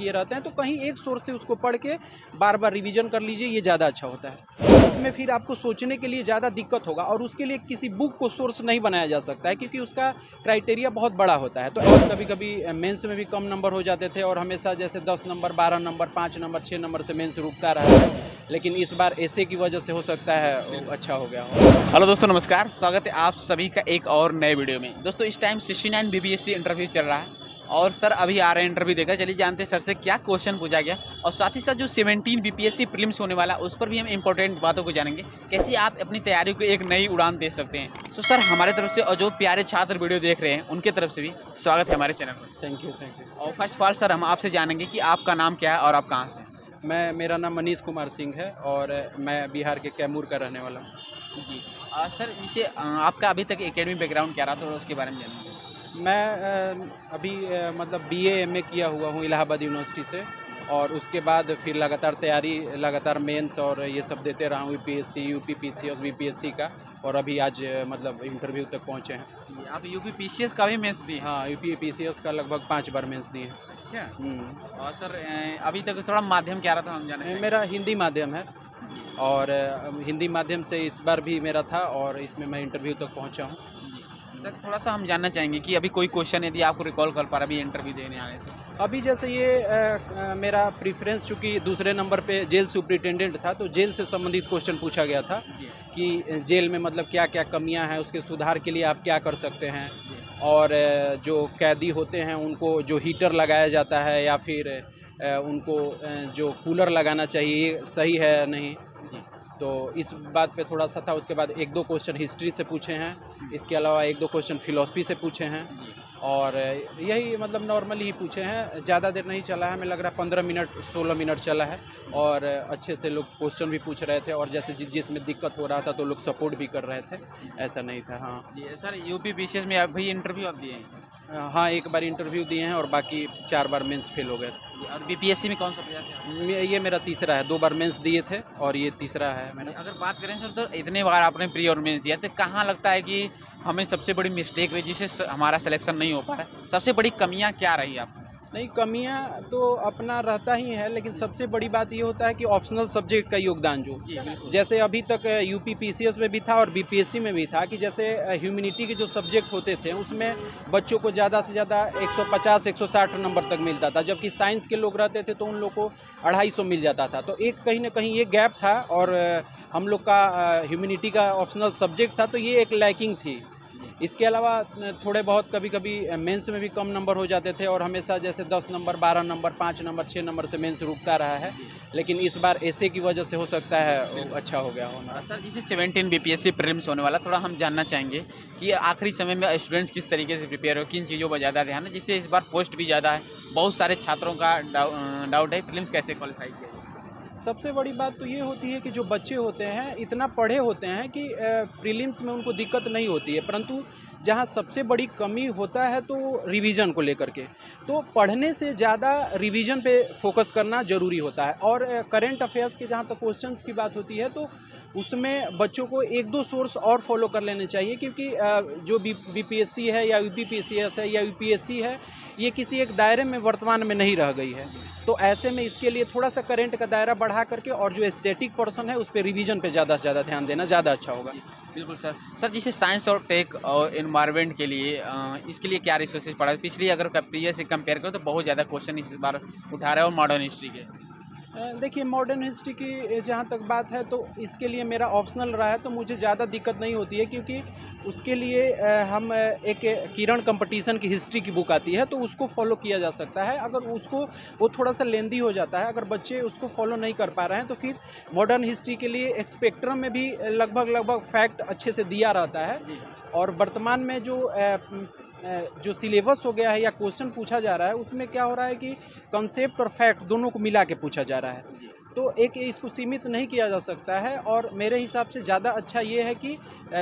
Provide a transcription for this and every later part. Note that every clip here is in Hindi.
किए रहते हैं, तो कहीं एक सोर्स से उसको पढ़ के बार बार रिवीजन कर लीजिए, ये ज़्यादा अच्छा होता है। उसमें फिर आपको सोचने के लिए ज़्यादा दिक्कत होगा और उसके लिए किसी बुक को सोर्स नहीं बनाया जा सकता है, क्योंकि उसका क्राइटेरिया बहुत बड़ा होता है। तो और कभी कभी मेंस में भी कम नंबर हो जाते थे और हमेशा जैसे 10 नंबर, 12 नंबर, 5 नंबर, 6 नंबर से मेंस रुकता रहा है, लेकिन इस बार ऐसे की वजह से हो सकता है वो अच्छा हो गया हो। हेलो दोस्तों, नमस्कार। स्वागत है आप सभी का एक और नए वीडियो में। दोस्तों, इस टाइम 69 बीपीएससी इंटरव्यू चल रहा है और सर अभी आ रहे हैं इंटरव्यू देकर। चलिए जानते हैं सर से क्या क्वेश्चन पूछा गया और साथ ही साथ जो 17 बीपीएससी प्रीलिम्स होने वाला उस पर भी हम इंपॉर्टेंट बातों को जानेंगे, कैसे आप अपनी तैयारी को एक नई उड़ान दे सकते हैं। तो सर हमारे तरफ से और जो प्यारे छात्र वीडियो देख रहे हैं उनके तरफ से भी स्वागत है हमारे चैनल पर। Thank you. और फर्स्ट ऑफ ऑल सर हम आपसे जानेंगे कि आपका नाम क्या है और आप कहाँ से हैं। मेरा नाम मनीष कुमार सिंह है और मैं बिहार के कैमूर का रहने वाला हूँ। जी सर, इसे आपका अभी तक एकेडमिक बैकग्राउंड क्या रहा, थोड़ा उसके बारे में जानेंगे। मैं अभी मतलब बीए एमए किया हुआ हूँ इलाहाबाद यूनिवर्सिटी से, और उसके बाद फिर लगातार मेंस और ये सब देते रहा हूँ, यूपीएससी, यूपीपीसीएस, बीपीएससी का, और अभी आज मतलब इंटरव्यू तक पहुँचे हैं। आप यूपीपीसीएस का भी मेंस दिए हैं? हाँ, यूपीपीसीएस का लगभग 5 बार मेंस दिए हैं। अच्छा। और सर अभी तक थोड़ा माध्यम क्या रहा था, हम जाने मेरा हिंदी माध्यम है और हिंदी माध्यम से इस बार भी मेरा था और इसमें मैं इंटरव्यू तक पहुँचा हूँ। सर थोड़ा सा हम जानना चाहेंगे कि अभी कोई क्वेश्चन यदि आपको रिकॉल कर पा रहा, अभी इंटरव्यू देने आए थे। अभी जैसे ये मेरा प्रेफरेंस चूँकि दूसरे नंबर पे जेल सुपरिटेंडेंट था, तो जेल से संबंधित क्वेश्चन पूछा गया था कि जेल में मतलब क्या क्या कमियां हैं, उसके सुधार के लिए आप क्या कर सकते हैं, और जो कैदी होते हैं उनको जो हीटर लगाया जाता है या फिर उनको जो कूलर लगाना चाहिए, ये सही है या नहीं। तो इस बात पे थोड़ा सा था। उसके बाद 1-2 क्वेश्चन हिस्ट्री से पूछे हैं, इसके अलावा 1-2 क्वेश्चन फिलॉसफी से पूछे हैं, और यही मतलब नॉर्मली ही पूछे हैं। ज़्यादा देर नहीं चला है, हमें लग रहा है 15 मिनट 16 मिनट चला है, और अच्छे से लोग क्वेश्चन भी पूछ रहे थे, और जैसे जिसमें दिक्कत हो रहा था तो लोग सपोर्ट भी कर रहे थे, ऐसा नहीं था। हाँ जी सर, यूपीपीसीएस में अभी इंटरव्यू आप दिए हैं? हाँ, 1 बार इंटरव्यू दिए हैं और बाकी 4 बार मेंस फेल हो गए थे। और बीपीएससी में कौन सा प्रयास है? ये मेरा तीसरा है, 2 बार मेंस दिए थे और ये तीसरा है मेरा। अगर बात करें सर, तो इतने बार आपने प्री और मेंस दिया, तो कहाँ लगता है कि हमें सबसे बड़ी मिस्टेक रही जिससे हमारा सिलेक्शन नहीं हो पा रहा है? सबसे बड़ी कमियाँ क्या रही आपको? नहीं, कमियां तो अपना रहता ही है, लेकिन सबसे बड़ी बात ये होता है कि ऑप्शनल सब्जेक्ट का योगदान जो जैसे अभी तक यूपीपीसीएस में भी था और बीपीएससी में भी था, कि जैसे ह्यूमैनिटी के जो सब्जेक्ट होते थे उसमें बच्चों को ज़्यादा से ज़्यादा 150-160 नंबर तक मिलता था, जबकि साइंस के लोग रहते थे तो उन लोग को 250 मिल जाता था। तो एक कहीं ना कहीं ये गैप था, और हम लोग का ह्यूमैनिटी का ऑप्शनल सब्जेक्ट था, तो ये एक लैकिंग थी। इसके अलावा थोड़े बहुत कभी कभी मेंस में भी कम नंबर हो जाते थे, और हमेशा जैसे 10 नंबर, 12 नंबर, 5 नंबर, 6 नंबर से मेंस रुकता रहा है, लेकिन इस बार ऐसे की वजह से हो सकता है वो अच्छा हो गया होना। सर जैसे 17 बीपीएससी प्रीलिम्स होने वाला, थोड़ा हम जानना चाहेंगे कि आखिरी समय में स्टूडेंट्स किस तरीके से प्रिपेयर हो, किन चीज़ों पर ज़्यादा ध्यान है, जिससे इस बार पोस्ट भी ज़्यादा है, बहुत सारे छात्रों का डाउट है प्रीलिम्स कैसे क्वालिफाई किया जाए। सबसे बड़ी बात तो ये होती है कि जो बच्चे होते हैं इतना पढ़े होते हैं कि प्रीलिम्स में उनको दिक्कत नहीं होती है, परंतु जहाँ सबसे बड़ी कमी होता है तो रिवीजन को लेकर के, तो पढ़ने से ज़्यादा रिवीजन पे फोकस करना ज़रूरी होता है। और करंट अफेयर्स के जहाँ तक क्वेश्चंस की बात होती है, तो उसमें बच्चों को 1-2 सोर्स और फॉलो कर लेने चाहिए, क्योंकि जो बीपीएससी है या यूपीपीसीएस है या यूपीएससी है, ये किसी एक दायरे में वर्तमान में नहीं रह गई है। तो ऐसे में इसके लिए थोड़ा सा करंट का दायरा बढ़ा करके, और जो स्टैटिक पोर्शन है उस पर रिवीजन पे ज़्यादा से ज़्यादा ध्यान देना ज़्यादा अच्छा होगा। बिल्कुल सर। सर जैसे साइंस और टेक और एनवायरनमेंट के लिए इसके लिए क्या रिसोर्सेज पड़ा है? पिछली अगर प्रीवियस से कंपेयर करो तो बहुत ज़्यादा क्वेश्चन इस बार उठा रहे हैं, और मॉडर्न हिस्ट्री के। देखिए, मॉडर्न हिस्ट्री की जहाँ तक बात है तो इसके लिए मेरा ऑप्शनल रहा है, तो मुझे ज़्यादा दिक्कत नहीं होती है, क्योंकि उसके लिए हम एक किरण कंपटीशन की हिस्ट्री की बुक आती है, तो उसको फॉलो किया जा सकता है। अगर उसको वो थोड़ा सा लेंदी हो जाता है, अगर बच्चे उसको फॉलो नहीं कर पा रहे हैं, तो फिर मॉडर्न हिस्ट्री के लिए स्पेक्ट्रम में भी लगभग फैक्ट अच्छे से दिया रहता है। और वर्तमान में जो सिलेबस हो गया है या क्वेश्चन पूछा जा रहा है, उसमें क्या हो रहा है कि कंसेप्ट और फैक्ट दोनों को मिला के पूछा जा रहा है, तो एक इसको सीमित नहीं किया जा सकता है। और मेरे हिसाब से ज़्यादा अच्छा ये है कि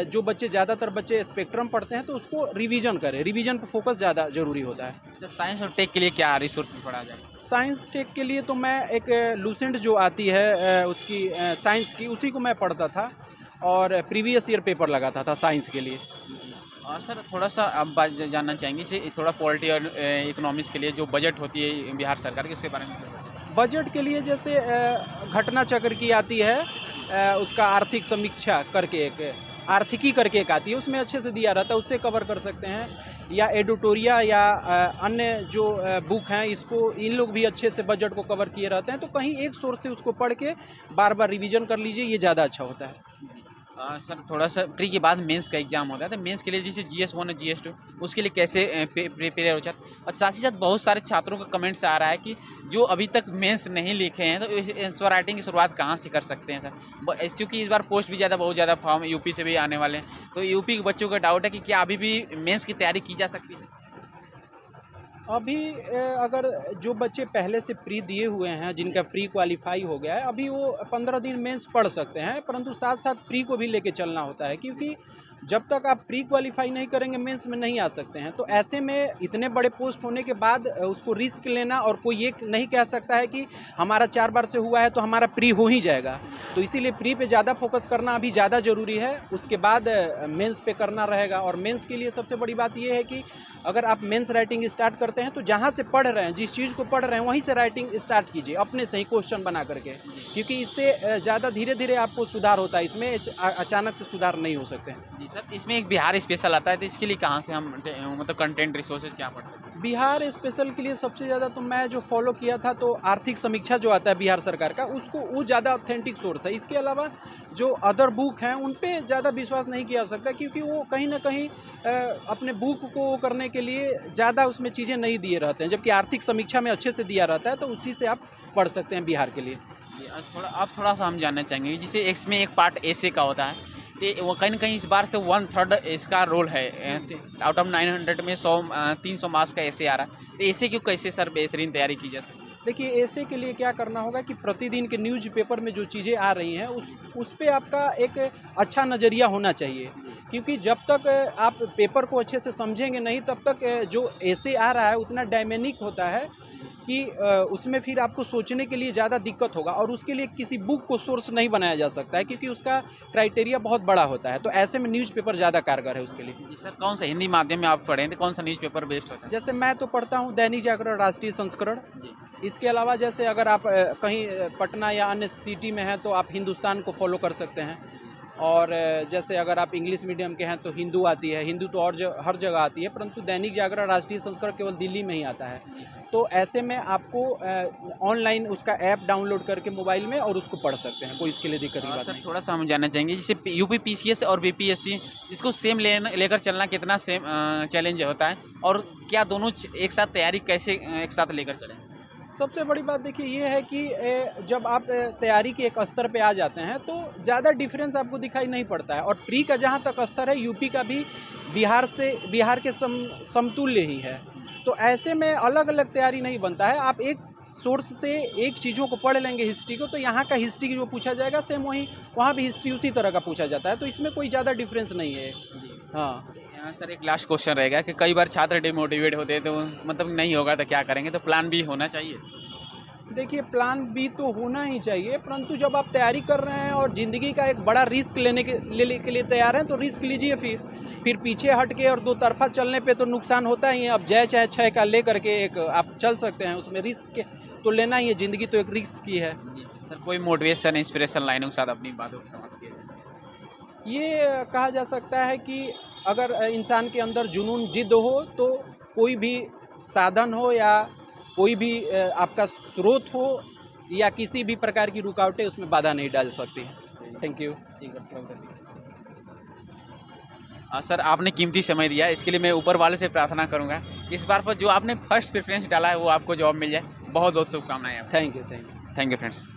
जो ज़्यादातर बच्चे स्पेक्ट्रम पढ़ते हैं तो उसको रिवीजन करें, रिवीजन पर फोकस ज़्यादा ज़रूरी होता है। तो साइंस और टेक के लिए क्या रिसोर्सेज पढ़ा जाए? साइंस टेक के लिए तो मैं एक लूसेंट जो आती है उसकी साइंस की, उसी को मैं पढ़ता था और प्रीवियस ईयर पेपर लगाता था साइंस के लिए। और सर थोड़ा सा आप बात जानना चाहेंगे इसे थोड़ा पॉलिटी और इकोनॉमिक्स के लिए जो बजट होती है बिहार सरकार की उसके बारे में? बजट के लिए जैसे घटना चक्र की आती है, उसका आर्थिक समीक्षा करके एक आर्थिकी करके एक आती है, उसमें अच्छे से दिया रहता है, उससे कवर कर सकते हैं। या एडिटोरिया या अन्य जो बुक हैं, इसको इन लोग भी अच्छे से बजट को कवर किए रहते हैं। तो कहीं एक सोर्स से उसको पढ़ के बार बार रिवीजन कर लीजिए, ये ज़्यादा अच्छा होता है। सर थोड़ा सा प्री के बाद मेंस का एग्जाम होता है, तो मेंस के लिए जैसे GS1 और GS2 उसके लिए कैसे प्रिपेयर हो जाता है? और साथ ही साथ बहुत सारे छात्रों का कमेंट्स आ रहा है कि जो अभी तक मेंस नहीं लिखे हैं तो आंसर राइटिंग की शुरुआत कहाँ से कर सकते हैं सर? क्योंकि इस बार पोस्ट भी बहुत ज़्यादा फॉर्म यूपी से भी आने वाले हैं, तो यूपी के बच्चों का डाउट है कि क्या अभी भी मेंस की तैयारी की जा सकती है? अभी अगर जो बच्चे पहले से प्री दिए हुए हैं, जिनका प्री क्वालिफाई हो गया है, अभी वो 15 दिन मेंस पढ़ सकते हैं, परंतु साथ साथ प्री को भी लेके चलना होता है, क्योंकि जब तक आप प्री क्वालिफाई नहीं करेंगे मेंस में नहीं आ सकते हैं। तो ऐसे में इतने बड़े पोस्ट होने के बाद उसको रिस्क लेना, और कोई ये नहीं कह सकता है कि हमारा 4 बार से हुआ है तो हमारा प्री हो ही जाएगा। तो इसीलिए प्री पे ज़्यादा फोकस करना अभी ज़्यादा ज़रूरी है, उसके बाद मेंस पे करना रहेगा। और मेंस के लिए सबसे बड़ी बात ये है कि अगर आप मेंस राइटिंग स्टार्ट करते हैं तो जहाँ से पढ़ रहे हैं, जिस चीज़ को पढ़ रहे हैं, वहीं से राइटिंग स्टार्ट कीजिए अपने से ही क्वेश्चन बना करके, क्योंकि इससे ज़्यादा धीरे धीरे आपको सुधार होता है, इसमें अचानक से सुधार नहीं हो सकते हैं। जी सर, इसमें एक बिहार स्पेशल आता है, तो इसके लिए कहाँ से हम मतलब कंटेंट रिसोर्सेज क्या पढ़ सकते हैं? बिहार स्पेशल के लिए सबसे ज़्यादा तो मैं जो फॉलो किया था, तो आर्थिक समीक्षा जो आता है बिहार सरकार का, उसको वो ज़्यादा ऑथेंटिक सोर्स है। इसके अलावा जो अदर बुक हैं उन पे ज़्यादा विश्वास नहीं किया जा सकता, क्योंकि वो कहीं ना कहीं अपने बुक को करने के लिए ज़्यादा उसमें चीज़ें नहीं दिए रहते हैं, जबकि आर्थिक समीक्षा में अच्छे से दिया रहता है, तो उसी से आप पढ़ सकते हैं बिहार के लिए। थोड़ा सा हम जानना चाहेंगे, जिसे इसमें एक पार्ट ऐसे का होता है, तो वो कहीं ना कहीं इस बार से 1/3 इसका रोल है, आउट ऑफ 900 में 300 मार्क्स का ऐसे आ रहा है, तो ऐसे क्यों कैसे सर बेहतरीन तैयारी की जा सकती है? देखिए, ऐसे के लिए क्या करना होगा कि प्रतिदिन के न्यूज़पेपर में जो चीज़ें आ रही हैं उस पे आपका एक अच्छा नज़रिया होना चाहिए, क्योंकि जब तक आप पेपर को अच्छे से समझेंगे नहीं, तब तक जो ऐसे आ रहा है उतना डायमेनिक होता है कि उसमें फिर आपको सोचने के लिए ज़्यादा दिक्कत होगा, और उसके लिए किसी बुक को सोर्स नहीं बनाया जा सकता है, क्योंकि उसका क्राइटेरिया बहुत बड़ा होता है। तो ऐसे में न्यूज़पेपर ज़्यादा कारगर है उसके लिए। जी सर, कौन सा हिंदी माध्यम में आप पढ़ें तो कौन सा न्यूज़पेपर बेस्ट होता है? जैसे मैं तो पढ़ता हूँ दैनिक जागरण, राष्ट्रीय संस्करण। जी। इसके अलावा जैसे अगर आप कहीं पटना या अन्य सिटी में हैं तो आप हिंदुस्तान को फॉलो कर सकते हैं। और जैसे अगर आप इंग्लिश मीडियम के हैं तो हिंदू आती है, हिंदू तो और हर जगह आती है, परंतु दैनिक जागरण, राष्ट्रीय संस्करण केवल दिल्ली में ही आता है। तो ऐसे में आपको ऑनलाइन उसका ऐप डाउनलोड करके मोबाइल में और उसको पढ़ सकते हैं, कोई इसके लिए दिक्कत की बात सर नहीं। थोड़ा सा हम जानना चाहेंगे, जैसे यूपी PCS और BPSC इसको सेम लेकर चलना कितना सेम चैलेंज होता है, और क्या दोनों एक साथ तैयारी कैसे एक साथ लेकर चलें? सबसे बड़ी बात देखिए ये है कि जब आप तैयारी के एक स्तर पे आ जाते हैं तो ज़्यादा डिफरेंस आपको दिखाई नहीं पड़ता है, और प्री का जहाँ तक स्तर है यूपी का भी बिहार के समतुल्य ही है। तो ऐसे में अलग अलग तैयारी नहीं बनता है। आप एक सोर्स से एक चीज़ों को पढ़ लेंगे, हिस्ट्री को, तो यहाँ का हिस्ट्री जो पूछा जाएगा सेम वहाँ भी हिस्ट्री उसी तरह का पूछा जाता है, तो इसमें कोई ज़्यादा डिफरेंस नहीं है। हाँ सर, एक लास्ट क्वेश्चन रहेगा कि कई बार छात्र डिमोटिवेट होते हैं, तो मतलब नहीं होगा तो क्या करेंगे, तो प्लान बी होना चाहिए? देखिए, प्लान बी तो होना ही चाहिए, परंतु जब आप तैयारी कर रहे हैं और ज़िंदगी का एक बड़ा रिस्क लेने के लिए तैयार हैं, तो रिस्क लीजिए। फिर पीछे हट के और दो तरफा चलने पे तो नुकसान होता ही है। अब जय चाहे छय का ले करके एक आप चल सकते हैं, उसमें रिस्क तो लेना ही है, ज़िंदगी तो एक रिस्क की है। सर कोई मोटिवेशन इंस्पिरेशन लाइनों के साथ अपनी बातों को समाप्त किया? ये कहा जा सकता है कि अगर इंसान के अंदर जुनून, जिद हो, तो कोई भी साधन हो या कोई भी आपका स्रोत हो या किसी भी प्रकार की रुकावटें उसमें बाधा नहीं डाल सकती। Thank you. सर आपने कीमती समय दिया, इसके लिए मैं ऊपर वाले से प्रार्थना करूंगा इस बार पर जो आपने फर्स्ट प्रेफरेंस डाला है वो आपको जॉब मिल जाए। बहुत बहुत शुभकामनाएं। Thank you. Thank you friends.